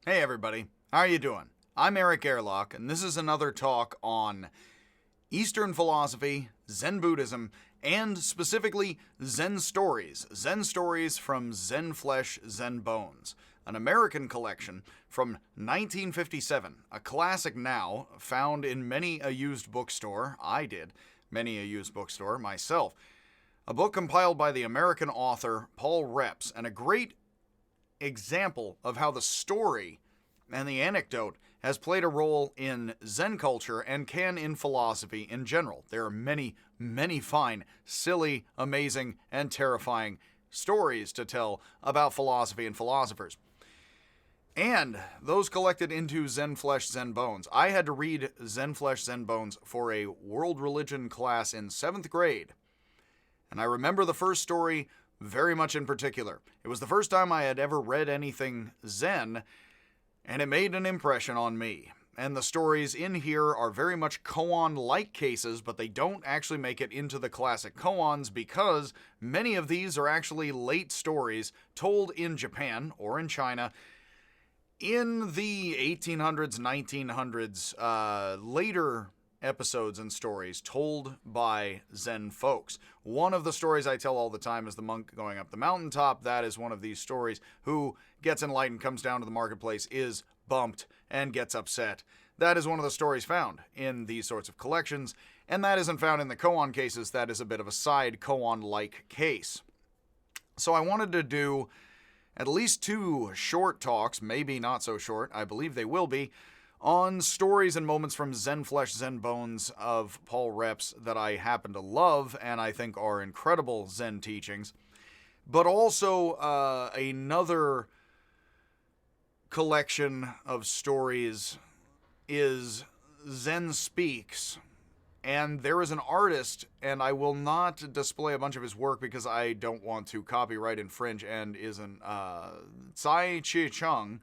Hey everybody, how are you doing? I'm Eric Airlock, and this is another talk on Eastern philosophy, Zen Buddhism, and specifically Zen stories. Zen stories from Zen Flesh, Zen Bones, an American collection from 1957, a classic now, found in many a used bookstore. I did many a used bookstore myself. A book compiled by the American author Paul Reps, and a great example of how the story and the anecdote has played a role in Zen culture and can in philosophy in general. There are many, many fine, silly, amazing, and terrifying stories to tell about philosophy and philosophers. And those collected into Zen Flesh, Zen Bones. I had to read Zen Flesh, Zen Bones for a world religion class in 7th grade. And I remember the first story very much in particular. It was the first time I had ever read anything Zen, and it made an impression on me. And the stories in here are very much koan-like cases, but they don't actually make it into the classic koans because many of these are actually late stories told in Japan or in China in the 1800s, 1900s, later episodes and stories told by Zen folks. One of the stories I tell all the time is the monk going up the mountaintop. That is one of these stories. Who gets enlightened, comes down to the marketplace, is bumped, and gets upset. That is one of the stories found in these sorts of collections, and that isn't found in the koan cases. That is a bit of a side koan-like case. So I wanted to do at least 2 short talks, maybe not so short, I believe they will be, on stories and moments from Zen Flesh, Zen Bones of Paul Reps that I happen to love and I think are incredible Zen teachings. But also another collection of stories is Zen Speaks. And there is an artist, and I will not display a bunch of his work because I don't want to copyright infringe, and is an Tsai Chi-chung,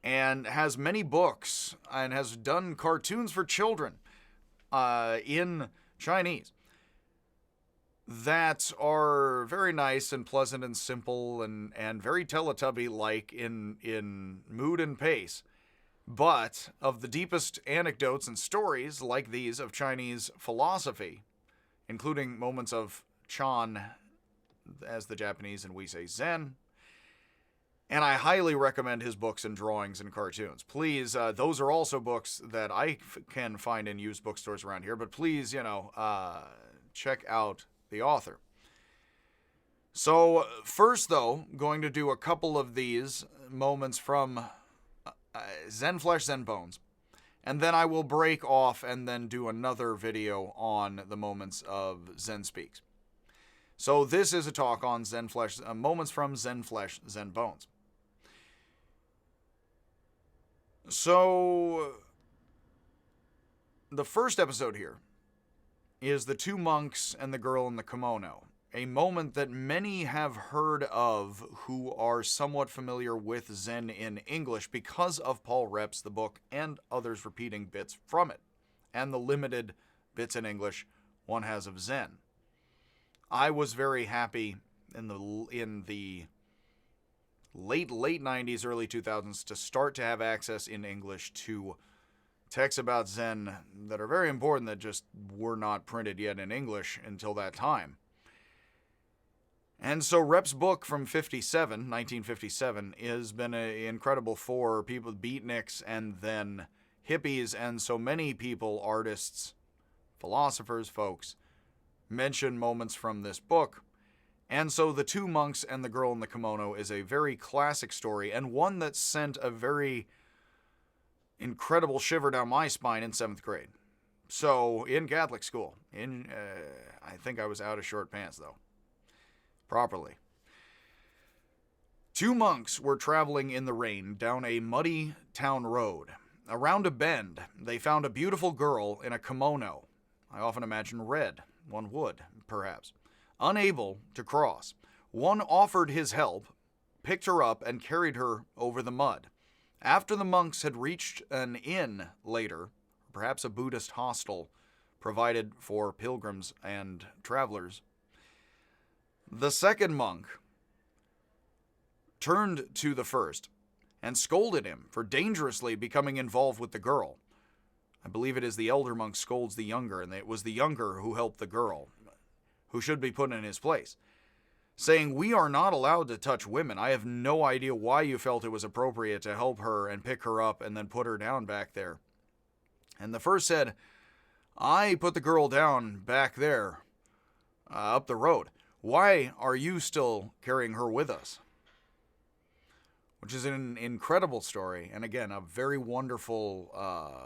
and has many books and has done cartoons for children in Chinese that are very nice and pleasant and simple and very Teletubby-like in mood and pace. But of the deepest anecdotes and stories like these of Chinese philosophy, including moments of Chan, as the Japanese and we say Zen, and I highly recommend his books and drawings and cartoons. Please, those are also books that I can find in used bookstores around here, but please, check out the author. So first, though, going to do a couple of these moments from Zen Flesh, Zen Bones, and then I will break off and then do another video on the moments of Zen Speaks. So this is a talk on Zen Flesh, moments from Zen Flesh, Zen Bones. So, the first episode here is the 2 monks and the girl in the kimono, a moment that many have heard of who are somewhat familiar with Zen in English because of Paul Reps, the book, and others repeating bits from it, and the limited bits in English one has of Zen. I was very happy in the late 90s, early 2000s to start to have access in English to texts about Zen that are very important that just were not printed yet in English until that time. And so Rep's book from 1957, has been incredible for people, beatniks, and then hippies, and so many people, artists, philosophers, folks, mention moments from this book. And so the 2 monks and the girl in the kimono is a very classic story, and one that sent a very incredible shiver down my spine in 7th grade. So, in Catholic school. I think I was out of short pants, though. Properly. 2 monks were traveling in the rain down a muddy town road. Around a bend, they found a beautiful girl in a kimono. I often imagine red. One would, perhaps. Unable to cross. One offered his help, picked her up, and carried her over the mud. After the monks had reached an inn later, perhaps a Buddhist hostel provided for pilgrims and travelers, the second monk turned to the first and scolded him for dangerously becoming involved with the girl. I believe it is the elder monk scolds the younger, and it was the younger who helped the girl, who should be put in his place, saying, "We are not allowed to touch women. I have no idea why you felt it was appropriate to help her and pick her up and then put her down back there." And the first said, "I put the girl down back there, up the road. Why are you still carrying her with us?" Which is an incredible story, and again, a very wonderful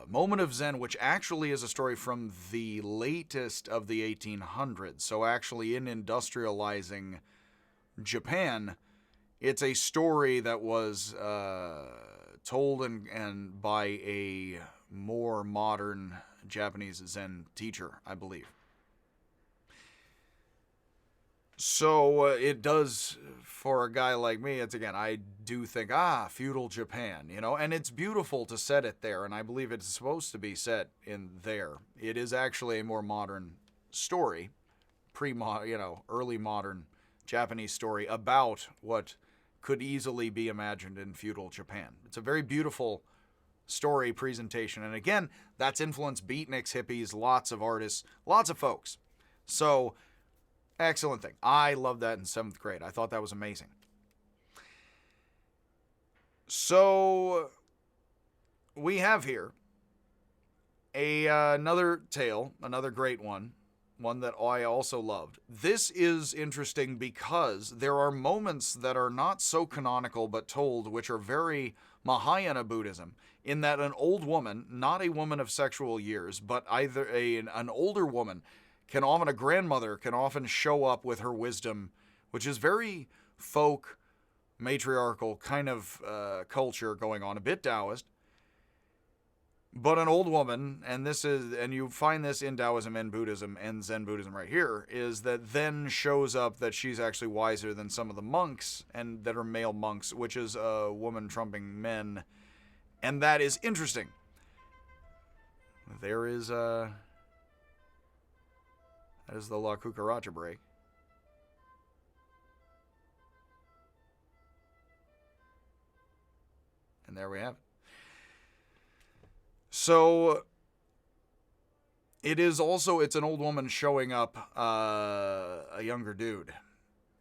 moment of Zen, which actually is a story from the latest of the 1800s. So actually, in industrializing Japan, it's a story that was told and by a more modern Japanese Zen teacher, I believe. So it does, for a guy like me, it's again, I do think, feudal Japan, and it's beautiful to set it there, and I believe it's supposed to be set in there. It is actually a more modern story, early modern Japanese story about what could easily be imagined in feudal Japan. It's a very beautiful story presentation, and again, that's influenced beatniks, hippies, lots of artists, lots of folks. So, excellent thing. I loved that in 7th grade. I thought that was amazing. So, we have here another tale, another great one that I also loved. This is interesting because there are moments that are not so canonical but told, which are very Mahayana Buddhism, in that an old woman, not a woman of sexual years, but either an older woman, a grandmother can often show up with her wisdom, which is very folk, matriarchal kind of culture going on, a bit Taoist. But an old woman, and you find this in Taoism and Buddhism and Zen Buddhism right here, is that then shows up that she's actually wiser than some of the monks, and that are male monks, which is a woman trumping men. And that is interesting. That is the La Cucaracha break. And there we have it. So, it's an old woman showing up a younger dude.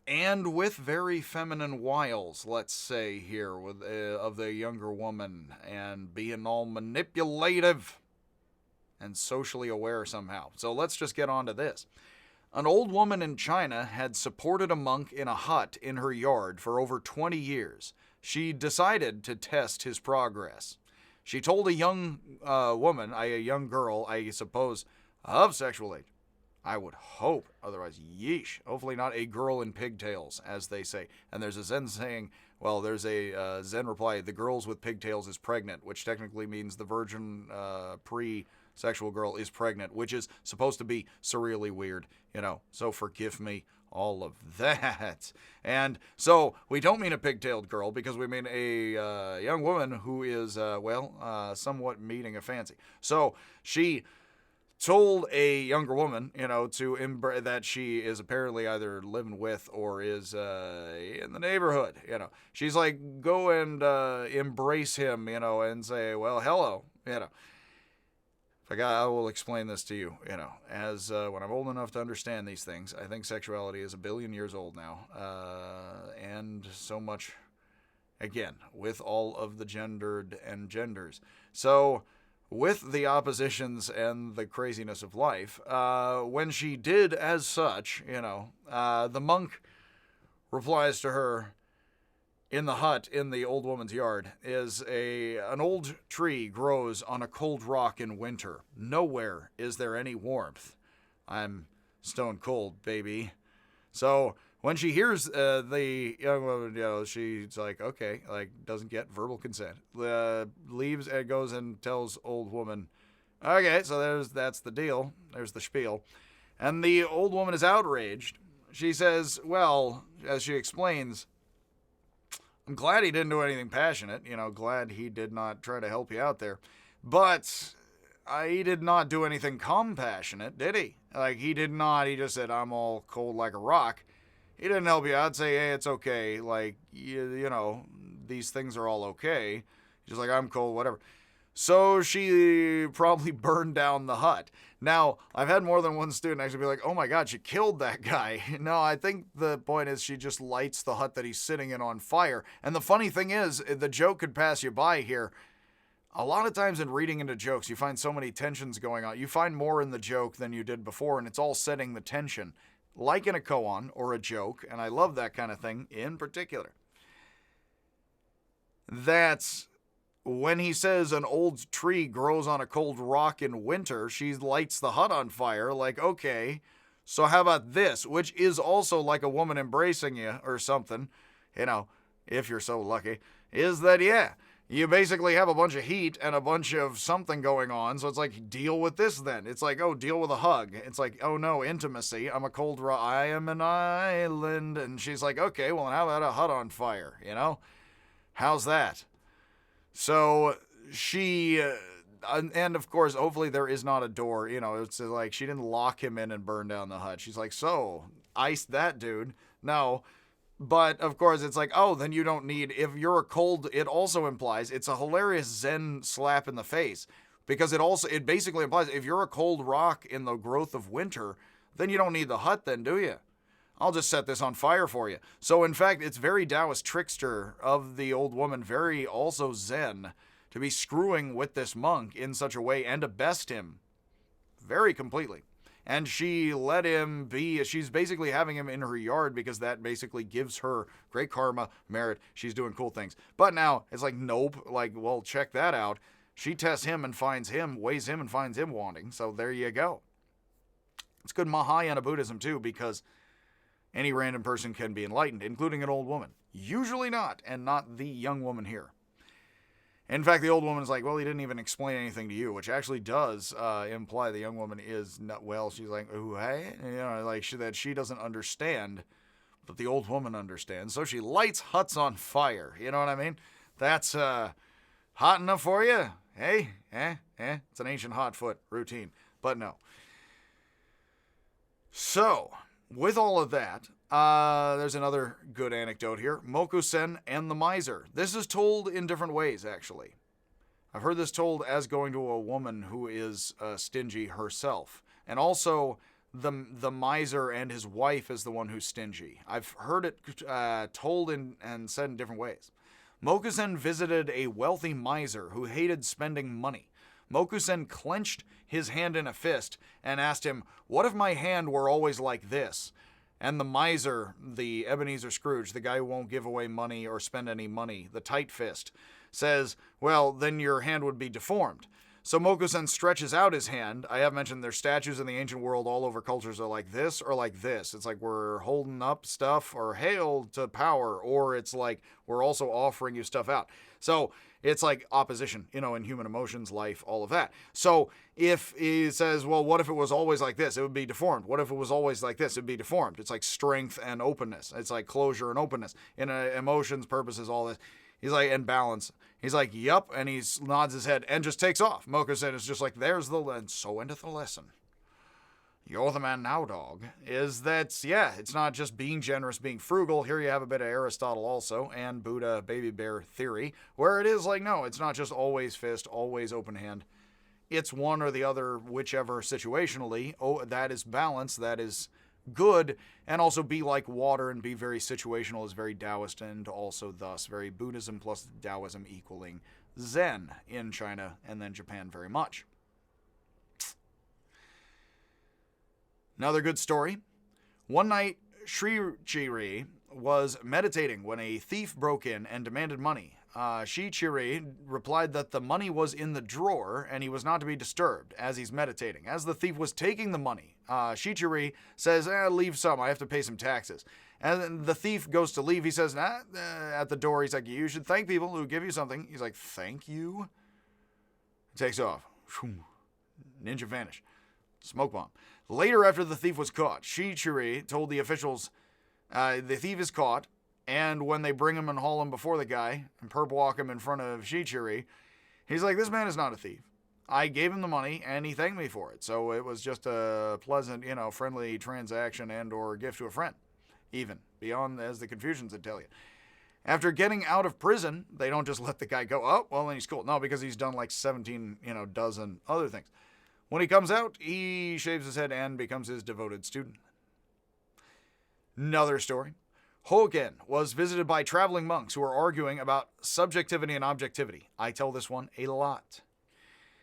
And with very feminine wiles, let's say here, of the younger woman, and being all manipulative and socially aware somehow. So let's just get on to this. An old woman in China had supported a monk in a hut in her yard for over 20 years. She decided to test his progress. She told a young a young girl, I suppose, of sexual age. I would hope, otherwise, yeesh. Hopefully not a girl in pigtails, as they say. And there's a Zen saying, there's a Zen reply, the girls with pigtails is pregnant, which technically means the virgin pre-sexual girl is pregnant, which is supposed to be surreally weird, so forgive me. All of that. And so we don't mean a pigtailed girl, because we mean a young woman who is, somewhat meeting a fancy. So she told a younger woman, that she is apparently either living with or is in the neighborhood. She's like, go and embrace him, and say, well, hello, I will explain this to you, as when I'm old enough to understand these things. I think sexuality is 1 billion years old now, and so much, again, with all of the gendered and genders. So, with the oppositions and the craziness of life, when she did as such, the monk replies to her, in the hut in the old woman's yard is an old tree grows on a cold rock in winter. Nowhere is there any warmth. I'm stone cold, baby. So when she hears the young woman, she's like, okay, doesn't get verbal consent. Leaves and goes and tells old woman, okay, so that's the deal. There's the spiel. And the old woman is outraged. She says, well, as she explains, I'm glad he didn't do anything passionate, glad he did not try to help you out there. But he did not do anything compassionate, did he? He did not. He just said, I'm all cold like a rock. He didn't help you out, say, hey, it's okay. these things are all okay. She's like, I'm cold, whatever. So she probably burned down the hut. Now, I've had more than one student actually be like, oh my God, she killed that guy. No, I think the point is she just lights the hut that he's sitting in on fire. And the funny thing is, the joke could pass you by here. A lot of times in reading into jokes, you find so many tensions going on. You find more in the joke than you did before, and it's all setting the tension. Like in a koan or a joke, and I love that kind of thing in particular. That's when he says an old tree grows on a cold rock in winter, she lights the hut on fire. Like, okay, so how about this? Which is also like a woman embracing you or something, you know, if you're so lucky, is that, yeah, you basically have a bunch of heat and a bunch of something going on. So it's like, deal with this then. It's like, oh, deal with a hug. It's like, oh no, intimacy. I'm a cold rock. I am an island. And she's like, okay, well, how about a hut on fire? You know, how's that? So she, and of course, hopefully there is not a door, you know, it's like she didn't lock him in and burn down the hut. She's like, so, ice that dude. No. But of course, it's like, oh, then you don't need, if you're a cold, it also implies, it's a hilarious Zen slap in the face. Because it basically implies if you're a cold rock in the growth of winter, then you don't need the hut then, do you? I'll just set this on fire for you. So in fact, it's very Taoist trickster of the old woman, very also Zen, to be screwing with this monk in such a way and to best him very completely. And she let him be, she's basically having him in her yard because that basically gives her great karma, merit. She's doing cool things. But now it's like, nope, like, well, check that out. She tests him and finds him, weighs him and finds him wanting. So there you go. It's good Mahayana Buddhism too, because any random person can be enlightened, including an old woman. Usually not, and not the young woman here. In fact, the old woman is like, well, he didn't even explain anything to you, which actually does imply the young woman is not well. She's like, ooh, hey, you know, like that she doesn't understand, but the old woman understands. So she lights huts on fire. You know what I mean? That's hot enough for you? Hey, it's an ancient hot foot routine, but no. So, with all of that, there's another good anecdote here. Mokusen and the miser. This is told in different ways, actually. I've heard this told as going to a woman who is stingy herself. And also, the miser and his wife is the one who's stingy. I've heard it told and said in different ways. Mokusen visited a wealthy miser who hated spending money. Mokusen clenched his hand in a fist and asked him, what if my hand were always like this? And the miser, the Ebenezer Scrooge, the guy who won't give away money or spend any money, the tight fist, says, well, then your hand would be deformed. So Mokusen stretches out his hand. I have mentioned there's statues in the ancient world all over cultures are like this or like this. It's like we're holding up stuff or hail to power, or it's like we're also offering you stuff out. So it's like opposition, you know, in human emotions, life, all of that. So if he says, well, what if it was always like this? It would be deformed. What if it was always like this? It would be deformed. It's like strength and openness. It's like closure and openness. In emotions, purposes, all this. He's like, and balance. He's like, yup, and he nods his head and just takes off. Mokusen is just like, there's the, and so endeth the lesson. You're the man now, dog. Is that, yeah, it's not just being generous, being frugal. Here you have a bit of Aristotle also, and Buddha, baby bear theory, where it is like, no, it's not just always fist, always open hand. It's one or the other, whichever situationally. Oh, that is balance, that is good, and also be like water and be very situational is very Taoist, and also thus very Buddhism plus Taoism equaling Zen in China and then Japan very much. Another good story. One night, Sri Chiri was meditating when a thief broke in and demanded money. Shi Chiri replied that the money was in the drawer and he was not to be disturbed as he's meditating. As the thief was taking the money, Shi Chiri says, leave some, I have to pay some taxes. And the thief goes to leave. He says, at the door, he's like, you should thank people who give you something. He's like, thank you? He takes off. Ninja vanish. Smoke bomb. Later, after the thief was caught, Shi Chiri told the officials, the thief is caught, and when they bring him and haul him before the guy and perp walk him in front of Shi Chiri, he's like, this man is not a thief. I gave him the money, and he thanked me for it. So it was just a pleasant, friendly transaction and or gift to a friend, even, beyond as the Confucians would tell you. After getting out of prison, they don't just let the guy go, oh, well, then he's cool. No, because he's done like 17, dozen other things. When he comes out, he shaves his head and becomes his devoted student. Another story. Hogen was visited by traveling monks who were arguing about subjectivity and objectivity. I tell this one a lot.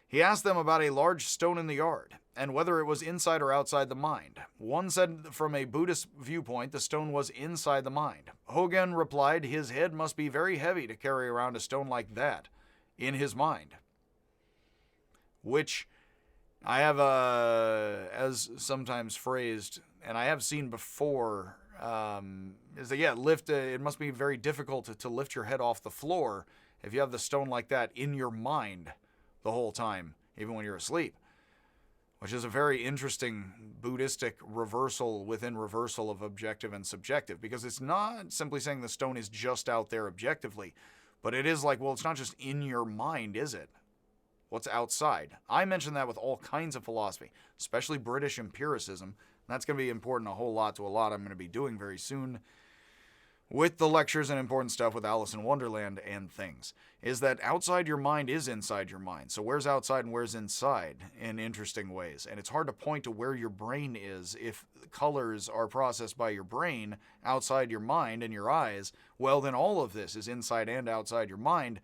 He asked them about a large stone in the yard and whether it was inside or outside the mind. One said from a Buddhist viewpoint the stone was inside the mind. Hogen replied his head must be very heavy to carry around a stone like that in his mind. Which I have, as sometimes phrased, and I have seen before, is that, it must be very difficult to lift your head off the floor if you have the stone like that in your mind the whole time, even when you're asleep. Which is a very interesting Buddhistic reversal within reversal of objective and subjective, because it's not simply saying the stone is just out there objectively, but it is like, well, it's not just in your mind, is it? What's outside? I mention that with all kinds of philosophy, especially British empiricism. And that's going to be important a whole lot to a lot I'm going to be doing very soon with the lectures and important stuff with Alice in Wonderland and things, is that outside your mind is inside your mind. So where's outside and where's inside in interesting ways? And it's hard to point to where your brain is if colors are processed by your brain outside your mind and your eyes. Well, then all of this is inside and outside your mind.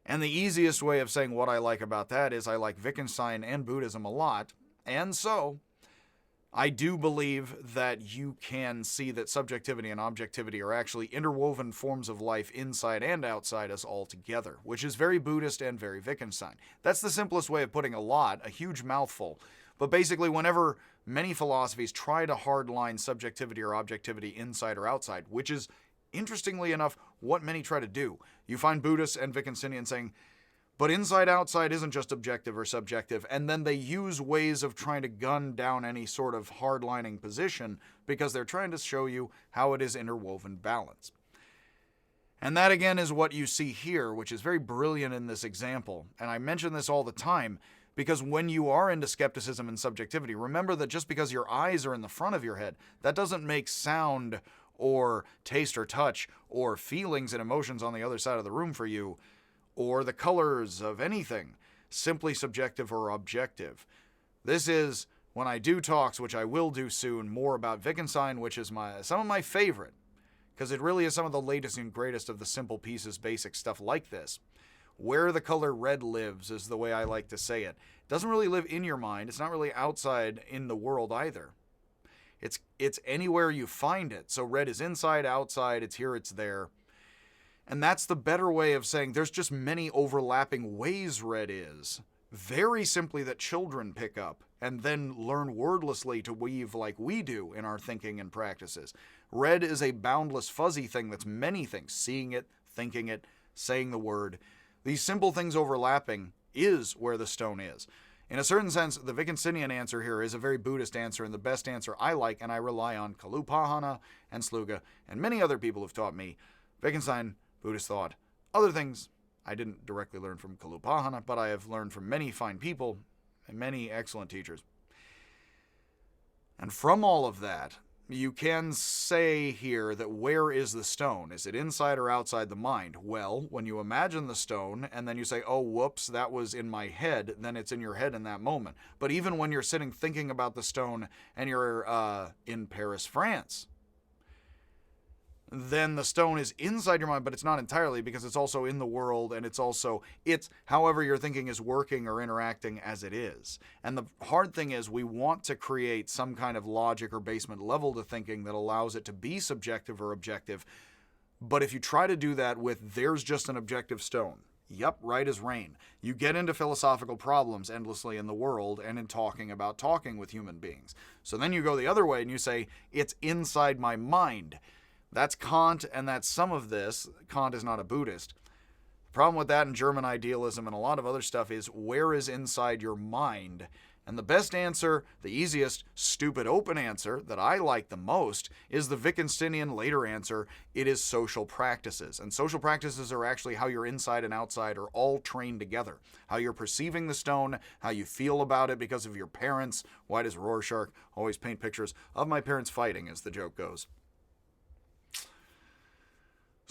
And the easiest way of saying what I like about that is I like Wittgenstein and Buddhism a lot. And so I do believe that you can see that subjectivity and objectivity are actually interwoven forms of life inside and outside us all together, which is very Buddhist and very Wittgenstein. That's the simplest way of putting a huge mouthful. But basically, whenever many philosophies try to hardline subjectivity or objectivity inside or outside, which is, interestingly enough, what many try to do, you find Buddhists and Wittgensteinians saying, but inside-outside isn't just objective or subjective, and then they use ways of trying to gun down any sort of hardlining position because they're trying to show you how it is interwoven balance. And that, again, is what you see here, which is very brilliant in this example. And I mention this all the time because when you are into skepticism and subjectivity, remember that just because your eyes are in the front of your head, that doesn't make sound or taste or touch or feelings and emotions on the other side of the room for you, or the colors of anything, simply subjective or objective. This is, when I do talks, which I will do soon, more about Wittgenstein, which is some of my favorite, because it really is some of the latest and greatest of the simple pieces, basic stuff like this. Where the color red lives is the way I like to say it. It doesn't really live in your mind. It's not really outside in the world either. It's anywhere you find it. So red is inside, outside, it's here, it's there. And that's the better way of saying there's just many overlapping ways red is. Very simply that children pick up and then learn wordlessly to weave like we do in our thinking and practices. Red is a boundless, fuzzy thing that's many things. Seeing it, thinking it, saying the word. These simple things overlapping is where the stone is. In a certain sense, the Wittgensteinian answer here is a very Buddhist answer and the best answer I like, and I rely on Kalupahana and Sluga and many other people who've taught me. Wittgenstein, Buddhist thought. Other things I didn't directly learn from Kalupahana, but I have learned from many fine people and many excellent teachers. And from all of that, you can say here that where is the stone? Is it inside or outside the mind? Well, when you imagine the stone and then you say, oh, whoops, that was in my head, then it's in your head in that moment. But even when you're sitting thinking about the stone and you're in Paris, France, then the stone is inside your mind, but it's not entirely because it's also in the world and it's however your thinking is working or interacting as it is. And the hard thing is we want to create some kind of logic or basement level to thinking that allows it to be subjective or objective. But if you try to do that with there's just an objective stone, yep, right as rain, you get into philosophical problems endlessly in the world and in talking with human beings. So then you go the other way and you say, it's inside my mind. That's Kant, and that's some of this. Kant is not a Buddhist. The problem with that in German idealism and a lot of other stuff is where is inside your mind? And the best answer, the easiest, stupid, open answer that I like the most is the Wittgensteinian later answer. It is social practices. And social practices are actually how your inside and outside are all trained together. How you're perceiving the stone, how you feel about it because of your parents. Why does Rorschach always paint pictures of my parents fighting, as the joke goes?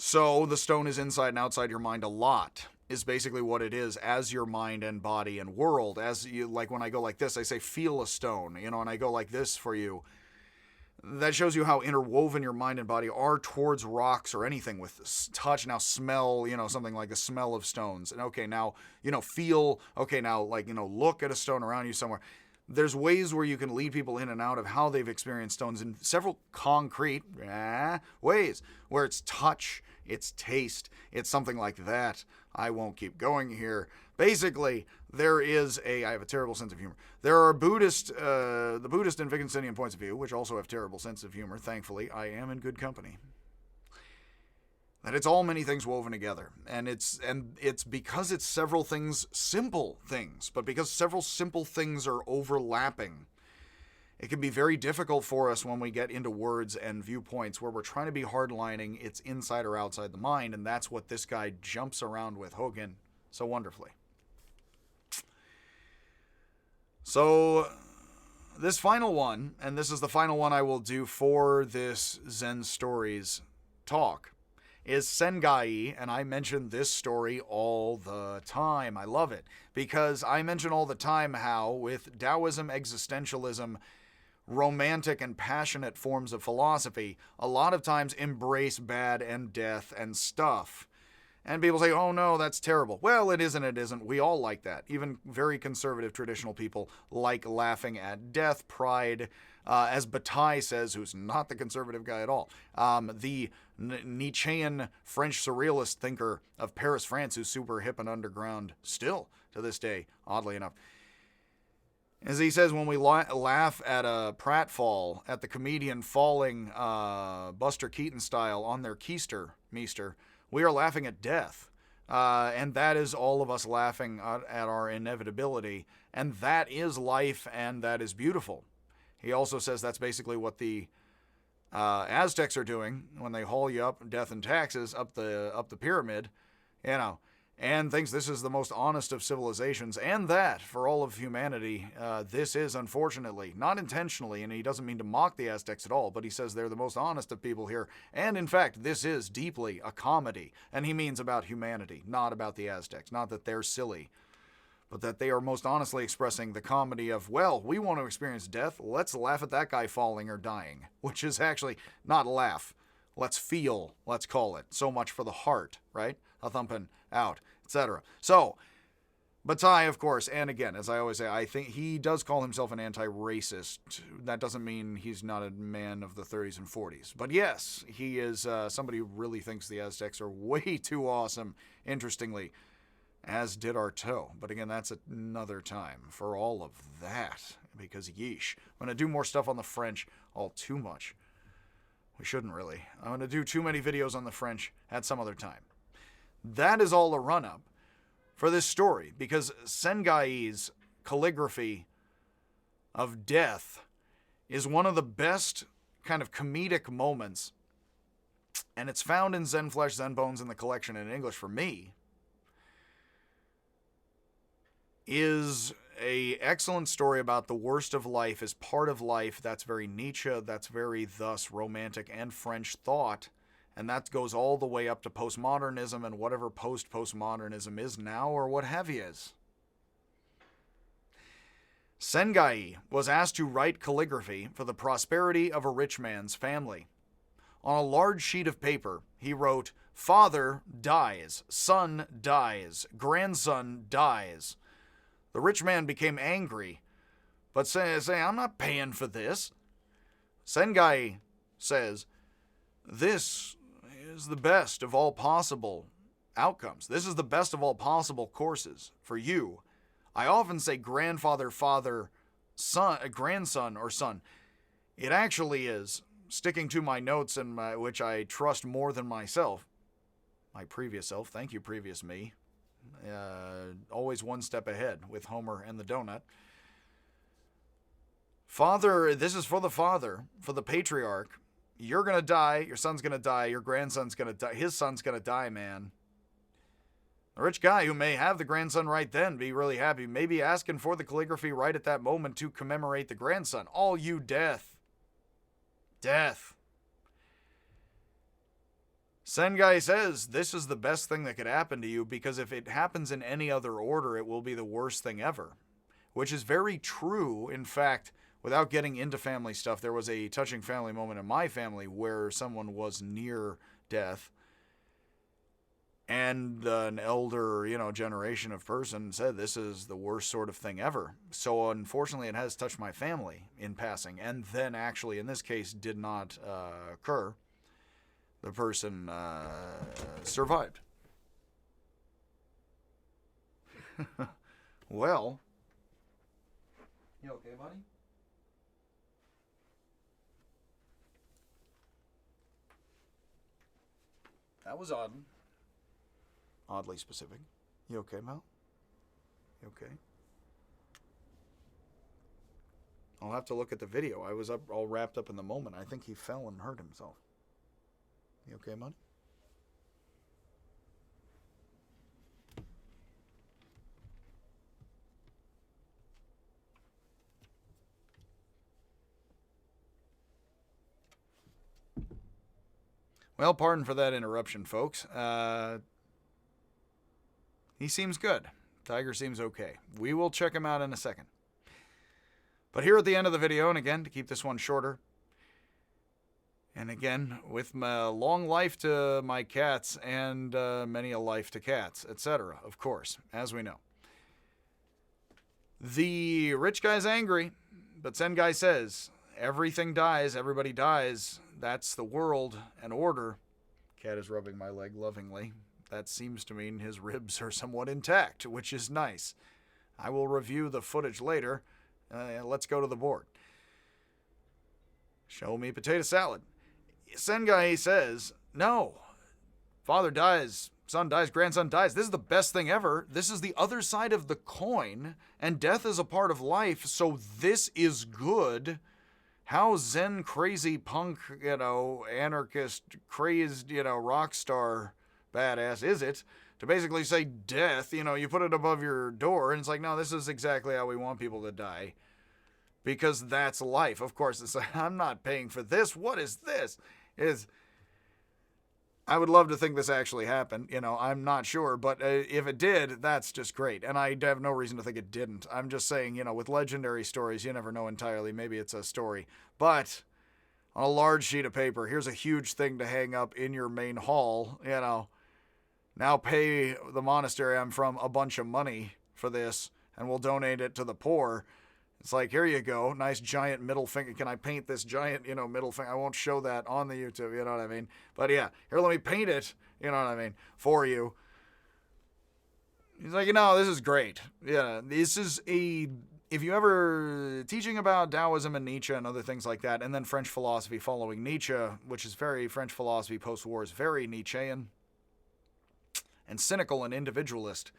So the stone is inside and outside your mind a lot, is basically what it is, as your mind and body and world. As you, like when I go like this, I say feel a stone, and I go like this for you. That shows you how interwoven your mind and body are towards rocks or anything with touch. Now smell, something like the smell of stones. And okay, now, feel, okay, now look at a stone around you somewhere. There's ways where you can lead people in and out of how they've experienced stones in several concrete ways, where it's touch, it's taste, it's something like that. I won't keep going here. Basically, I have a terrible sense of humor. There are the Buddhist and Wittgensteinian points of view, which also have terrible sense of humor. Thankfully, I am in good company. That it's all many things woven together. And it's because it's several things, simple things, but because several simple things are overlapping, it can be very difficult for us when we get into words and viewpoints where we're trying to be hardlining, it's inside or outside the mind, and that's what this guy jumps around with Hogan so wonderfully. So this final one, and this is the final one I will do for this Zen Stories talk, is Sengai, and I mention this story all the time. I love it, because I mention all the time how, with Taoism, existentialism, romantic and passionate forms of philosophy, a lot of times embrace bad and death and stuff. And people say, oh no, that's terrible. Well, it isn't. We all like that. Even very conservative traditional people like laughing at death, pride, as Bataille says, who's not the conservative guy at all. The Nietzschean French surrealist thinker of Paris, France, who's super hip and underground still to this day, oddly enough. As he says, when we laugh at a pratfall, at the comedian falling Buster Keaton style on their meester, we are laughing at death. And that is all of us laughing at our inevitability. And that is life, and that is beautiful. He also says that's basically what the Aztecs are doing when they haul you up, death and taxes, up the pyramid, and thinks this is the most honest of civilizations, and that, for all of humanity, this is, unfortunately, not intentionally, and he doesn't mean to mock the Aztecs at all, but he says they're the most honest of people here, and in fact, this is deeply a comedy, and he means about humanity, not about the Aztecs, not that they're silly, but that they are most honestly expressing the comedy of, well, we want to experience death, let's laugh at that guy falling or dying, which is actually not laugh, let's feel, let's call it, so much for the heart, right? A thumping out, etc. So, Bataille, of course, and again, as I always say, I think he does call himself an anti-racist. That doesn't mean he's not a man of the 30s and 40s. But yes, he is somebody who really thinks the Aztecs are way too awesome, interestingly, as did Artaud. But again, that's another time for all of that, because yeesh. I'm going to do more stuff on the French, all too much. We shouldn't really. I'm going to do too many videos on the French at some other time. That is all a run-up for this story, because Sengai's calligraphy of death is one of the best kind of comedic moments, and it's found in Zen Flesh, Zen Bones in the collection in English for me, is a excellent story about the worst of life is part of life. That's very Nietzsche, that's very thus romantic and French thought. And that goes all the way up to postmodernism and whatever post-postmodernism is now, or what have you is. Sengai was asked to write calligraphy for the prosperity of a rich man's family. On a large sheet of paper, he wrote, "Father dies, son dies, grandson dies." The rich man became angry, but say, I'm not paying for this. Sengai says, this is the best of all possible outcomes. This is the best of all possible courses for you. I often say grandfather, father, son, grandson, or son. It actually is, sticking to my notes, and which I trust more than myself. My previous self. Thank you, previous me. Always one step ahead with Homer and the donut. Father, this is for the father, for the patriarch. You're going to die, your son's going to die, your grandson's going to die, his son's going to die, man. The rich guy who may have the grandson right then be really happy, maybe asking for the calligraphy right at that moment to commemorate the grandson. All you death. Death. Sengai says this is the best thing that could happen to you because if it happens in any other order, it will be the worst thing ever. Which is very true. In fact, without getting into family stuff, there was a touching family moment in my family where someone was near death. And an elder, generation of person said this is the worst sort of thing ever. So unfortunately, it has touched my family in passing. And then actually, in this case, did not occur. The person survived. Well. You okay, buddy? That was odd. Oddly specific. You okay, Mel? You okay? I'll have to look at the video. I was up all wrapped up in the moment. I think he fell and hurt himself. You okay, bud? Well, pardon for that interruption, folks. He seems good. Tiger seems okay. We will check him out in a second. But here at the end of the video, and again, to keep this one shorter, and again, with my long life to my cats and many a life to cats, etc., of course, as we know. The rich guy's angry, but Sengai says, everything dies, everybody dies. That's the world and order. Cat is rubbing my leg lovingly. That seems to mean his ribs are somewhat intact, which is nice. I will review the footage later. Let's go to the board. Show me potato salad. Sengai says, no. Father dies, son dies, grandson dies. This is the best thing ever. This is the other side of the coin, and death is a part of life, so this is good. How Zen crazy punk, anarchist, crazed, rock star badass is it to basically say death, you put it above your door, and it's like, no, this is exactly how we want people to die. Because that's life. Of course, it's like, I'm not paying for this. What is this? I would love to think this actually happened. I'm not sure. But if it did, that's just great. And I have no reason to think it didn't. I'm just saying, with legendary stories, you never know entirely. Maybe it's a story. But on a large sheet of paper, here's a huge thing to hang up in your main hall. Now pay the monastery I'm from a bunch of money for this, and we'll donate it to the poor. It's like, here you go, nice giant middle finger. Can I paint this giant, middle finger? I won't show that on the YouTube, you know what I mean? But yeah, here, let me paint it, you know what I mean, for you. He's like, this is great. Yeah, this is if you ever teaching about Taoism and Nietzsche and other things like that, and then French philosophy following Nietzsche, which is very, French philosophy post-war is very Nietzschean and cynical and individualist.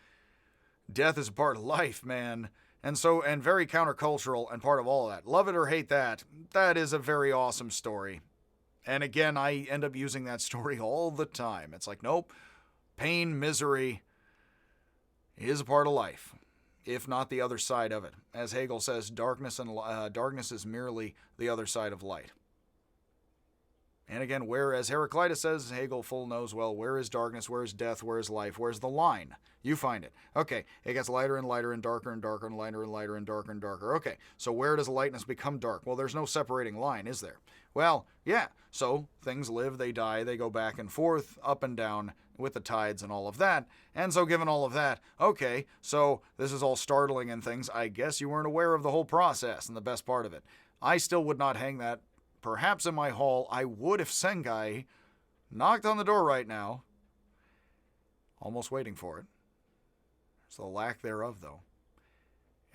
Death is a part of life, man. And very countercultural and part of all of that. Love it or hate that, that is a very awesome story. And again, I end up using that story all the time. It's like, nope, pain, misery is a part of life, if not the other side of it. As Hegel says, darkness is merely the other side of light. And again, whereas Heraclitus says, Hegel full knows well, where is darkness, where is death, where is life, where's the line? You find it. Okay, it gets lighter and lighter and darker and darker and lighter and lighter and darker and darker. Okay, so where does lightness become dark? Well, there's no separating line, is there? Well, yeah, so things live, they die, they go back and forth, up and down with the tides and all of that. And so given all of that, okay, so this is all startling and things. I guess you weren't aware of the whole process and the best part of it. I still would not hang that perhaps in my hall. I would if Sengai knocked on the door right now. Almost waiting for it. It's the lack thereof, though.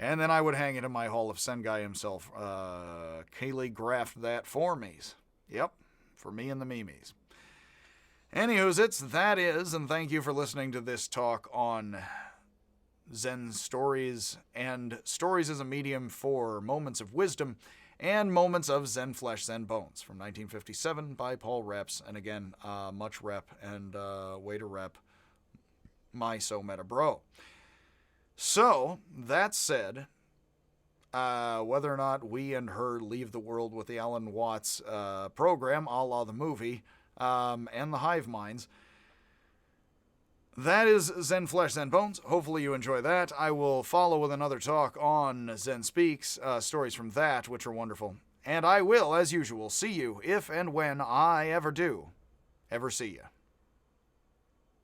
And then I would hang it in my hall if Sengai himself calligraphed that for me. Yep, for me and the memes. Anywho's, that is, and thank you for listening to this talk on Zen stories and stories as a medium for moments of wisdom and moments of Zen Flesh, Zen Bones from 1957 by Paul Reps. And again, much rep and way to rep my So Meta Bro. So, that said, whether or not we and her leave the world with the Alan Watts program, a la the movie, and the hive minds. That is Zen Flesh, Zen Bones. Hopefully you enjoy that. I will follow with another talk on Zen Speaks, stories from that, which are wonderful. And I will, as usual, see you if and when I ever do ever see you.